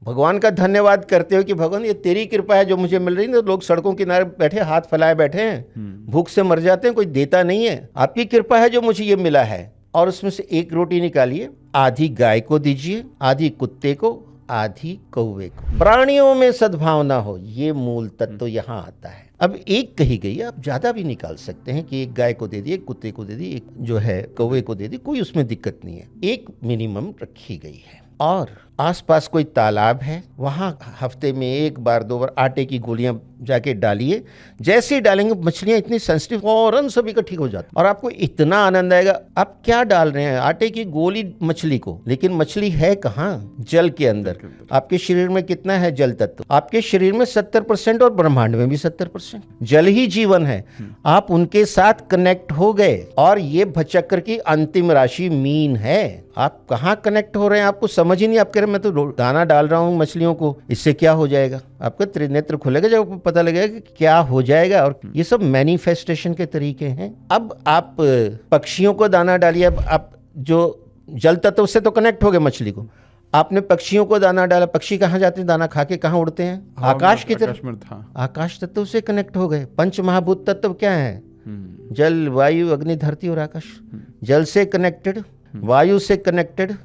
भगवान का धन्यवाद करते हो कि भगवान ये तेरी कृपा है जो मुझे मिल रही है। लोग सड़कों किनारे बैठे हाथ फैलाए बैठे हैं, भूख से मर जाते हैं, कोई देता नहीं है। आपकी कृपा है जो मुझे ये मिला है। और उसमें से एक रोटी निकालिए, आधी गाय को दीजिए, आधी कुत्ते को, आधी कौवे को। प्राणियों में सद्भावना हो, ये मूल तत्व तो यहाँ आता है। अब एक कही गई, आप ज्यादा भी निकाल सकते हैं कि एक गाय को दे दी, एक कुत्ते को दे दी, एक जो है कौवे को दे दी, कोई उसमें दिक्कत नहीं है। एक मिनिमम रखी गई है। और आसपास कोई तालाब है, वहां हफ्ते में एक बार 2 बार आटे की गोलियां जाके डालिए। जैसे ही डालेंगे मछलियां इतनी सेंसिटिव फौरन सभी का ठीक हो जाता, और आपको इतना आनंद आएगा। आप क्या डाल रहे हैं? आटे की गोली मछली को, लेकिन मछली है कहाँ? जल के अंदर। आपके शरीर में कितना है जल तत्व? आपके शरीर में 70% और ब्रह्मांड में भी 70% जल ही जीवन है। आप उनके साथ कनेक्ट हो गए, और ये भचक्र की अंतिम राशि मीन है। आप कहाँ कनेक्ट हो रहे हैं आपको समझ ही नहीं। आप कह रहे मैं तो दाना डाल रहा हूँ मछलियों को, इससे क्या हो जाएगा? आपका त्रिनेत्र खुलेगा जब आपको पता लगेगा कि क्या हो जाएगा। और ये सब मैनिफेस्टेशन के तरीके हैं। अब आप पक्षियों को दाना डालिए। अब आप जो जल तत्व से तो कनेक्ट हो गए मछली को, आपने पक्षियों को दाना डाला। पक्षी कहाँ जाते हैं? दाना खा के कहाँ उड़ते हैं? आकाश की तरफ। आकाश तत्व से कनेक्ट हो गए। पंच महाभूत तत्व क्या है? जल, वायु, अग्नि, धरती और आकाश। जल से कनेक्टेड, वायु से कनेक्टेड,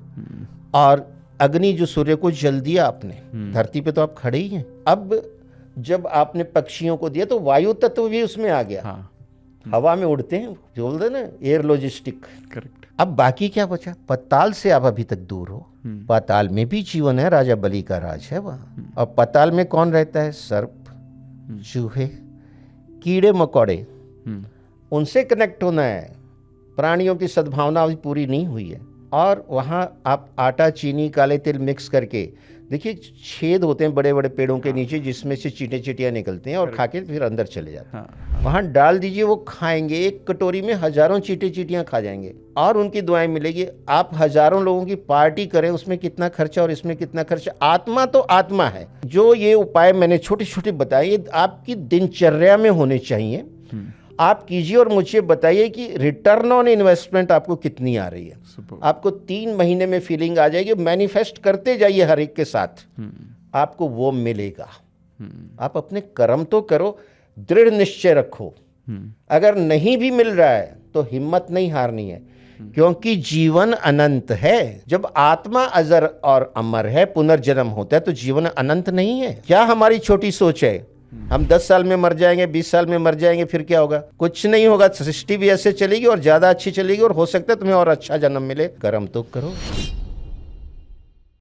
और अग्नि जो सूर्य को जल दिया आपने, धरती पे तो आप खड़े ही हैं। अब जब आपने पक्षियों को दिया तो वायु तत्व भी उसमें आ गया। हवा में उड़ते हैं, जो बोलते हैं ना, एयर लॉजिस्टिक। करेक्ट। अब बाकी क्या बचा? पाताल से आप अभी तक दूर हो। पाताल में भी जीवन है, राजा बलि का राज है वहां। और पाताल में कौन रहता है? सर्प, चूहे, कीड़े मकोड़े। उनसे कनेक्ट होना है। प्राणियों की सद्भावना अभी पूरी नहीं हुई है। और वहाँ आप आटा, चीनी, काले तिल मिक्स करके देखिए, छेद होते हैं बड़े बड़े पेड़ों के नीचे, जिसमें से चींटे चींटियाँ निकलते हैं और खा के फिर अंदर चले जाते हैं। वहाँ डाल दीजिए, वो खाएंगे। एक कटोरी में हजारों चींटे चींटियाँ खा जाएंगे, और उनकी दुआएं मिलेगी। आप हजारों लोगों की पार्टी करें, उसमें कितना खर्चा और इसमें कितना खर्चा। आत्मा तो आत्मा है। जो ये उपाय मैंने छोटे छोटे बताए, ये आपकी दिनचर्या में होने चाहिए। आप कीजिए और मुझे बताइए कि रिटर्न ऑन इन्वेस्टमेंट आपको कितनी आ रही है। आपको 3 महीने में फीलिंग आ जाएगी। मैनिफेस्ट करते जाइए हर एक के साथ, आपको वो मिलेगा। आप अपने कर्म तो करो, दृढ़ निश्चय रखो। अगर नहीं भी मिल रहा है तो हिम्मत नहीं हारनी है, क्योंकि जीवन अनंत है। जब आत्मा अजर और अमर है, पुनर्जन्म होता है, तो जीवन अनंत नहीं है। क्या हमारी छोटी सोच है? हम 10 साल में मर जाएंगे, 20 साल में मर जाएंगे, फिर क्या होगा? कुछ नहीं होगा। सृष्टि भी ऐसे चलेगी और ज्यादा अच्छी चलेगी, और हो सकता है तुम्हें और अच्छा जन्म मिले। कर्म तो करो।